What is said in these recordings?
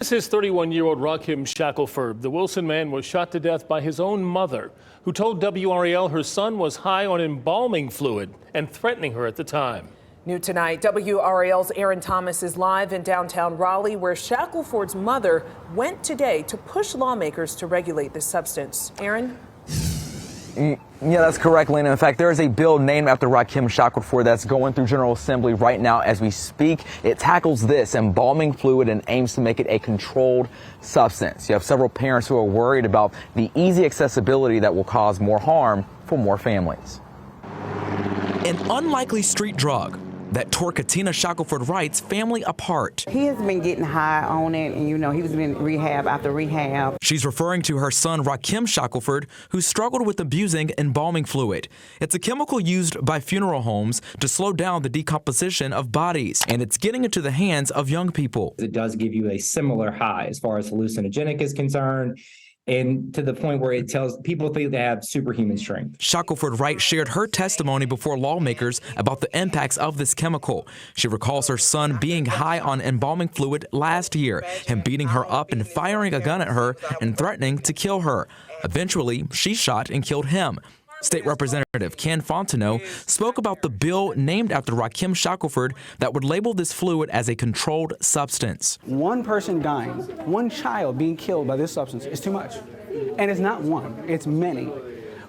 This is 31-year-old Rakim Shackelford. The Wilson man was shot to death by his own mother, who told WRAL her son was high on embalming fluid and threatening her at the time. New tonight, WRAL's Aaron Thomas is live in downtown Raleigh, where Shackelford's mother went today to push lawmakers to regulate this substance. Aaron? Yeah, that's correct, Lena. In fact, there is a bill named after Rakim Shackelford that's going through General Assembly right now as we speak. It tackles this embalming fluid and aims to make it a controlled substance. You have several parents who are worried about the easy accessibility that will cause more harm for more families. An unlikely street drug that tore Katina Shackelford Wright's family apart. He has been getting high on it, and he was in rehab after rehab. She's referring to her son Rakim Shackelford, who struggled with abusing embalming fluid. It's a chemical used by funeral homes to slow down the decomposition of bodies, and it's getting into the hands of young people. It does give you a similar high as far as hallucinogenic is concerned, and to the point where it tells people think they have superhuman strength. Shackelford Wright shared her testimony before lawmakers about the impacts of this chemical. She recalls her son being high on embalming fluid last year, him beating her up and firing a gun at her and threatening to kill her. Eventually, she shot and killed him. State Representative Ken Fontenot spoke about the bill named after Rakim Shackelford that would label this fluid as a controlled substance. One person dying, one child being killed by this substance is too much. And it's not one, it's many.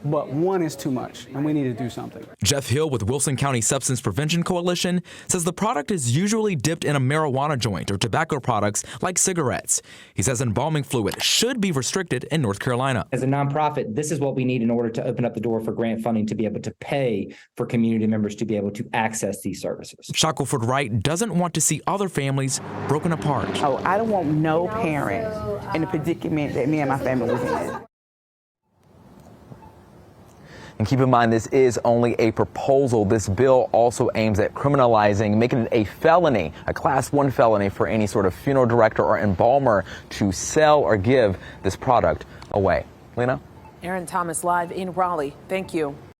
But one is too much, and we need to do something. Jeff Hill with Wilson County Substance Prevention Coalition says the product is usually dipped in a marijuana joint or tobacco products like cigarettes. He says embalming fluid should be restricted in North Carolina. As a nonprofit, this is what we need in order to open up the door for grant funding to be able to pay for community members to be able to access these services. Shackelford Wright doesn't want to see other families broken apart. Oh, I don't want no parent in the predicament that me and my family was in. And keep in mind, this is only a proposal. This bill also aims at criminalizing, making it a felony, a Class 1 felony for any sort of funeral director or embalmer to sell or give this product away. Lena? Aaron Thomas live in Raleigh. Thank you.